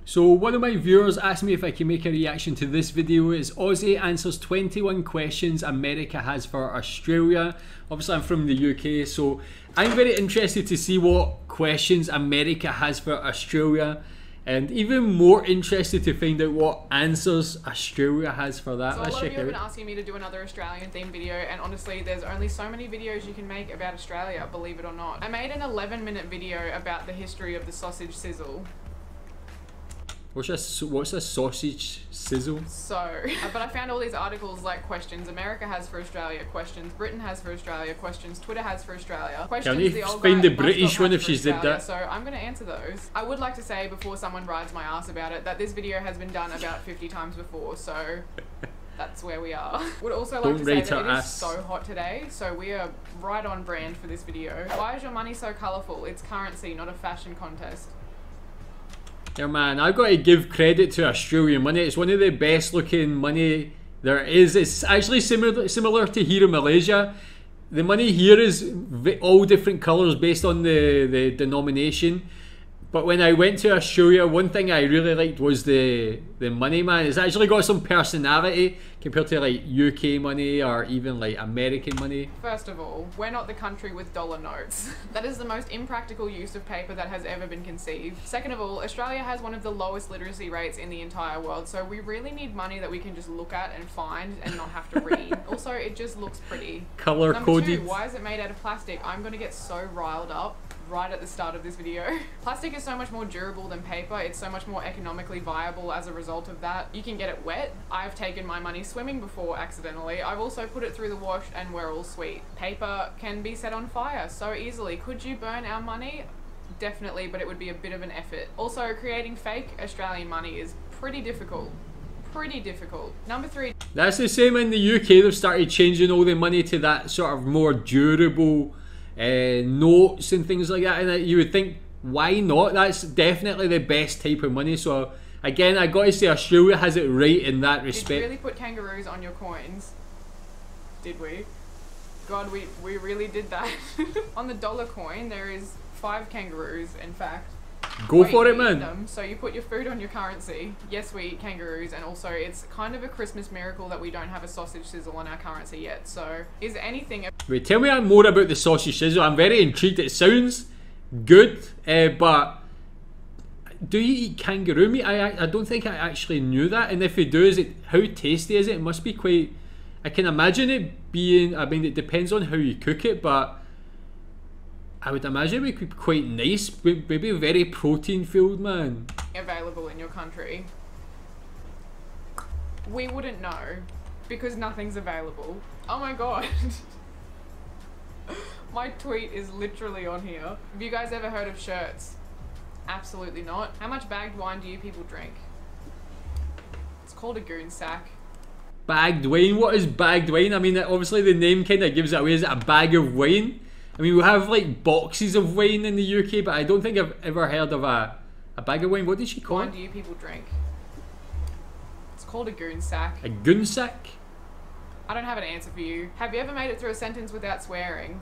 So one of my viewers asked me if I can make a reaction to this video. Is Aussie answers 21 questions America has for Australia. Obviously I'm from the UK, so I'm very interested to see what questions America has for Australia, and even more interested to find out what answers Australia has for that. So Let's a lot of check you have it been out. asking me to do another Australian themed video, and honestly there's only so many videos you can make about Australia, believe it or not. I made an 11-minute video about the history of the sausage sizzle. What's a sausage sizzle? So, but I found all these articles like questions America has for Australia, questions Britain has for Australia, questions Twitter has for Australia, questions Can you the old find guy the at bus British stop one has if for she's did Australia, that? So I'm going to answer those. I would like to say before someone rides my ass about it that this video has been done about 50 times before, so that's where we are. Would also like Don't to say rate that her it is ass. so hot today, so we are right on brand for this video. Why is your money so colourful? It's currency, not a fashion contest. Yeah man, I've got to give credit to Australian money. It's one of the best looking money there is. It's actually similar to here in Malaysia. The money here is all different colours based on the denomination. But when I went to Australia, one thing I really liked was the money, man. It's actually got some personality compared to like UK money or even like American money. First of all, we're not the country with dollar notes. That is the most impractical use of paper that has ever been conceived. Second of all, Australia has one of the lowest literacy rates in the entire world, so we really need money that we can just look at and find and not have to read. Also, it just looks pretty. Color Number coded. two, why is it made out of plastic? I'm gonna get so riled up right at the start of this video. Plastic is so much more durable than paper. It's so much more economically viable as a result of that. You can get it wet. I've taken my money swimming before accidentally. I've also put it through the wash and we're all sweet. Paper can be set on fire so easily. Could you burn our money? Definitely, but it would be a bit of an effort. Also, creating fake Australian money is pretty difficult. Pretty difficult. Number three. That's the same in the UK. They've started changing all the money to that sort of more durable notes and things like that, and you would think, why not? That's definitely the best type of money. So again, I got to say Australia has it right in that respect. Did you really put kangaroos on your coins? Did we? God, we really did that. On the dollar coin there is 5 kangaroos, in fact. Go Wait, for it, we eat man. them, so you put your food on your currency. Yes, we eat kangaroos, and also it's kind of a Christmas miracle that we don't have a sausage sizzle on our currency yet. So is anything... Wait, tell me more about the sausage sizzle. I'm very intrigued. It sounds good, but do you eat kangaroo meat? I don't think I actually knew that. And if you do, how tasty is it? It must be quite... I can imagine it being... I mean, it depends on how you cook it, but I would imagine it would be quite nice. Maybe very protein filled, man. available in your country? We wouldn't know because nothing's available. Oh my god. My tweet is literally on here. Have you guys ever heard of shirts? Absolutely not. How much bagged wine do you people drink? It's called a goon sack. Bagged wine? What is bagged wine? I mean, obviously the name kind of gives it away. Is it a bag of wine? I mean, we have like boxes of wine in the UK, but I don't think I've ever heard of a bag of wine. What did she call Wine it? do you people drink? It's called a goon sack. A goon sack? I don't have an answer for you. Have you ever made it through a sentence without swearing?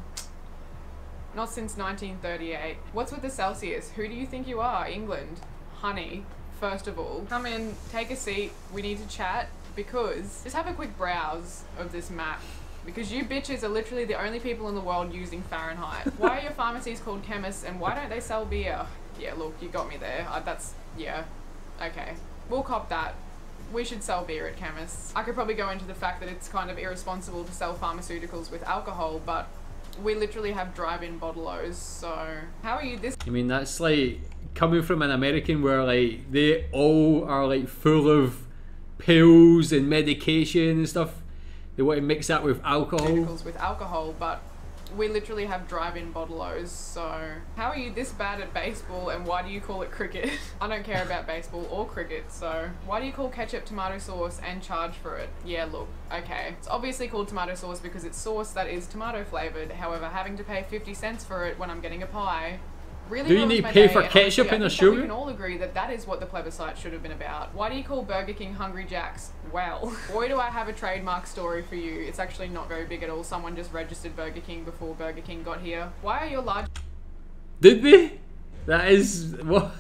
Not since 1938. What's with the Celsius? Who do you think you are? England. Honey, first of all. Come in, take a seat, we need to chat, because... Just have a quick browse of this map. Because you bitches are literally the only people in the world using Fahrenheit. Why are your pharmacies called chemists and why don't they sell beer? Yeah, look, you got me there. Yeah. Okay. We'll cop that. We should sell beer at chemists. I could probably go into the fact that it's kind of irresponsible to sell pharmaceuticals with alcohol, but we literally have drive-in bottle-os, so... How are you this... I mean, that's like coming from an American where like they all are like full of pills and medication and stuff. They want to mix that with alcohol. But we literally have drive-in bottle-os, so... How are you this bad at baseball and why do you call it cricket? I don't care about baseball or cricket, so... Why do you call ketchup tomato sauce and charge for it? Yeah, look, okay. It's obviously called tomato sauce because it's sauce that is tomato flavoured. However, having to pay 50 cents for it when I'm getting a pie... Really do you need to pay for ketchup in Australia? We can all agree that that is what the plebiscite should have been about. Why do you call Burger King Hungry Jacks? Well, boy do I have a trademark story for you. It's actually not very big at all. Someone just registered Burger King before Burger King got here. Why are your large... Did they? That is... what?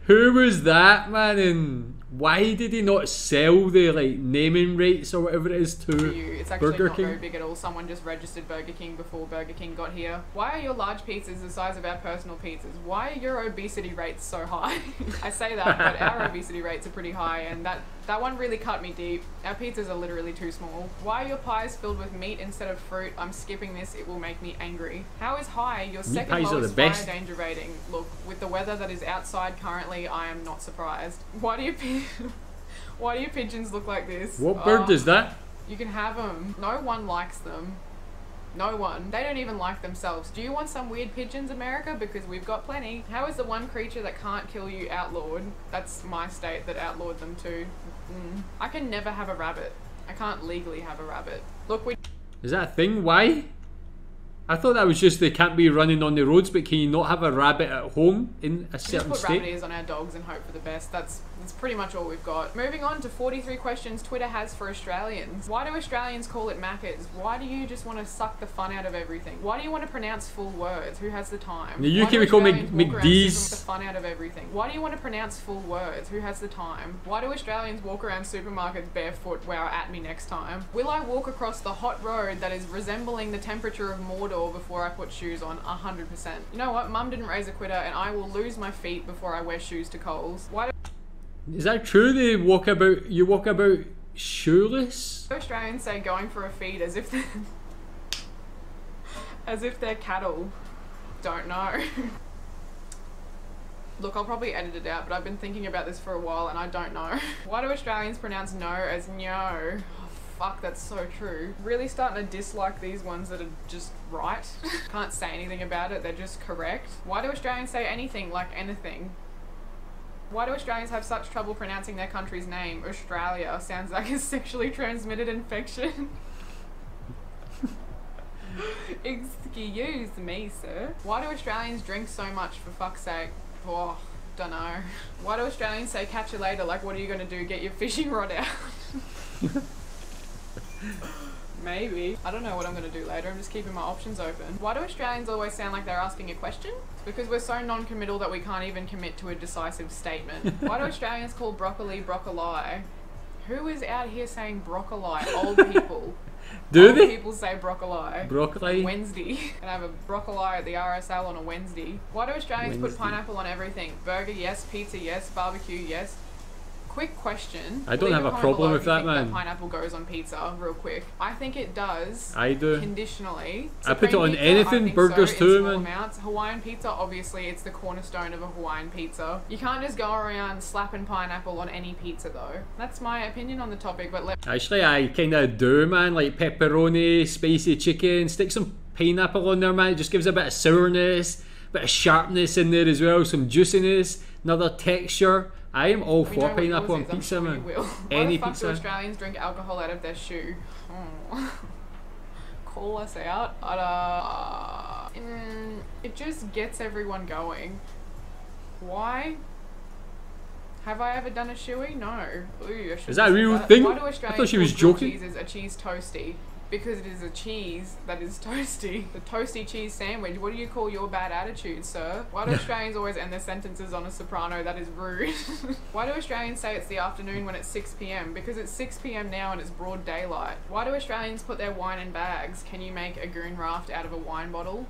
Who was that, man? And why did he not sell the like naming rights or whatever it is to It's actually Burger not King? very big at all. Someone just registered Burger King before Burger King got here. Why are your large pizzas the size of our personal pizzas? Why are your obesity rates so high? I say that, but our obesity rates are pretty high, and that one really cut me deep. Our pizzas are literally too small. Why are your pies filled with meat instead of fruit? I'm skipping this, it will make me angry. How is high your second pies are the lowest fire best. danger rating? Look, with the weather that is outside currently, I am not surprised. Why do your pigeons look like this? What bird is that? You can have them. No one likes them. No one. They don't even like themselves. Do you want some weird pigeons, America? Because we've got plenty. How is the one creature that can't kill you outlawed? That's my state that outlawed them too. I can never have a rabbit. I can't legally have a rabbit. Look, Is that a thing? Why? I thought that was just they can't be running on the roads, but can you not have a rabbit at home in a just certain put state? rabbit ears on our dogs and hope for the best. That's pretty much all we've got. Moving on to 43 questions Twitter has for Australians. Why do Australians call it Macca's? Why do you just want to suck the fun out of everything? Why do you want to pronounce full words? Who has the time? In the UK Why do we call Australians walk around McD's. super with the fun out of everything? Why do you want to pronounce full words? Who has the time? Why do Australians walk around supermarkets barefoot? Wow, at me next time. Will I walk across the hot road that is resembling the temperature of Mordor before I put shoes on? 100%. You know what? Mum didn't raise a quitter, and I will lose my feet before I wear shoes to Coles. Why do Is that true? You walk about shoeless? Australians say going for a feed as if they're cattle? Don't know. Look, I'll probably edit it out, but I've been thinking about this for a while and I don't know. Why do Australians pronounce no as nyo? Oh, fuck, that's so true. Really starting to dislike these ones that are just right. Can't say anything about it, they're just correct. Why do Australians say anything like anything? Why do Australians have such trouble pronouncing their country's name? Australia sounds like a sexually transmitted infection. Excuse me, sir. Why do Australians drink so much, for fuck's sake? Oh, dunno. Why do Australians say catch you later? Like, what are you gonna do? Get your fishing rod out? Maybe. I don't know what I'm gonna do later. I'm just keeping my options open. Why do Australians always sound like they're asking a question? It's because we're so non-committal that we can't even commit to a decisive statement. Why do Australians call broccoli broccoli? Who is out here saying broccoli? Old people. Do Old they? people say broccoli. Broccoli? Wednesday. And have a broccoli at the RSL on a Wednesday. Why do Australians put pineapple on everything? Burger, yes. Pizza, yes. Barbecue, yes. Quick question. I don't Leave have a comment problem below with if you that, think man. Pineapple goes on pizza, real quick. I think it does. I do. Conditionally. I put it Supreme on pizza, anything, I think burgers so, in too, small man. amounts. Hawaiian pizza, obviously, it's the cornerstone of a Hawaiian pizza. You can't just go around slapping pineapple on any pizza, though. That's my opinion on the topic, but let Actually, I kind of do, man. Like pepperoni, spicy chicken, stick some pineapple on there, man. It just gives a bit of sourness, bit of sharpness in there as well, some juiciness, another texture. I am all We for know what pineapple on yours is, I'm pizza, sure you man. will. Any Why the fuck do pizza. Australians drink alcohol out of their shoe? Oh. Call us out. It just gets everyone going. Why? Have I ever done a shoey? No. Ooh, I shouldn't Is that a have said real that. thing? Why do I Australians thought she was call grilled joking. cheese a cheese toasty? Because it is a cheese that is toasty. The toasty cheese sandwich. What do you call your bad attitude, sir? Why do Australians always end their sentences on a soprano? That is rude. Why do Australians say it's the afternoon when it's 6 p.m? Because it's 6 p.m. now and it's broad daylight. Why do Australians put their wine in bags? Can you make a goon raft out of a wine bottle?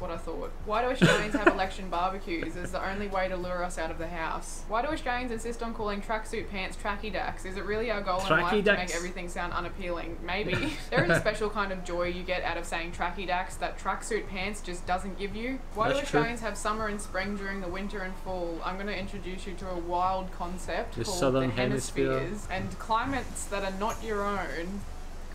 What I thought. Why do Australians have election barbecues? It's the only way to lure us out of the house. Why do Australians insist on calling tracksuit pants tracky dacks? Is it really our goal in life to make everything sound unappealing? Maybe. There is a special kind of joy you get out of saying tracky dacks that tracksuit pants just doesn't give you. Why do Australians have summer and spring during the winter and fall? I'm going to introduce you to a wild concept called Southern the hemispheres and climates that are not your own.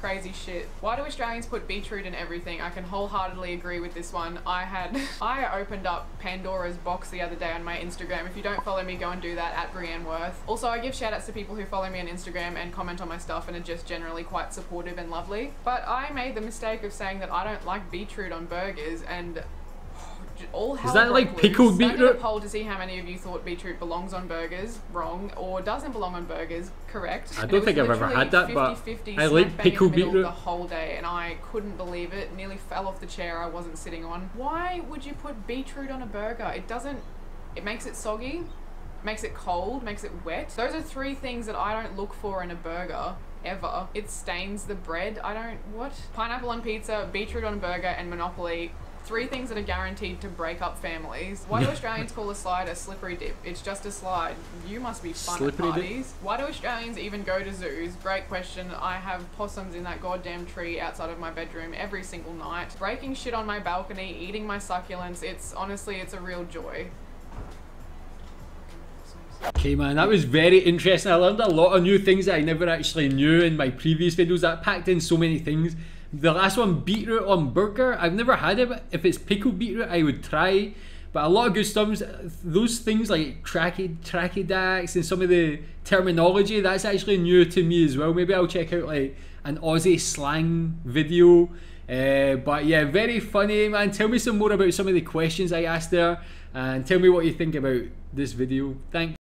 Crazy shit. Why do Australians put beetroot in everything? I can wholeheartedly agree with this one. I opened up Pandora's box the other day on my Instagram. If you don't follow me, go and do that at Brienne Worth. Also, I give shout outs to people who follow me on Instagram and comment on my stuff and are just generally quite supportive and lovely. But I made the mistake of saying that I don't like beetroot on burgers, and all hell Is that broke like loose. pickled Started beetroot? a poll to see how many of you thought beetroot belongs on burgers. Wrong. Or doesn't belong on burgers. Correct. I don't think I've ever had that, but 50-50 I like smack bang in the pickled middle beetroot. the whole day, and I couldn't believe it. Nearly fell off the chair I wasn't sitting on. Why would you put beetroot on a burger? It doesn't. It makes it soggy, makes it cold, makes it wet. Those are 3 things that I don't look for in a burger. Ever. It stains the bread. I don't. What? Pineapple on pizza, beetroot on a burger, and Monopoly. 3 things that are guaranteed to break up families. Why do Australians call a slide a slippery dip? It's just a slide. You must be fun Slippery at dip? parties. Why do Australians even go to zoos? Great question. I have possums in that goddamn tree outside of my bedroom every single night. Breaking shit on my balcony, eating my succulents. It's honestly, it's a real joy. Okay man, that was very interesting. I learned a lot of new things that I never actually knew in my previous videos. That packed in so many things. The last one, beetroot on burger, I've never had it, but if it's pickled beetroot I would try. But a lot of good stuff. Those things like trachedax and some of the terminology, that's actually new to me as well. Maybe I'll check out like an Aussie slang video. But yeah, very funny man. Tell me some more about some of the questions I asked there, and tell me what you think about this video. Thanks.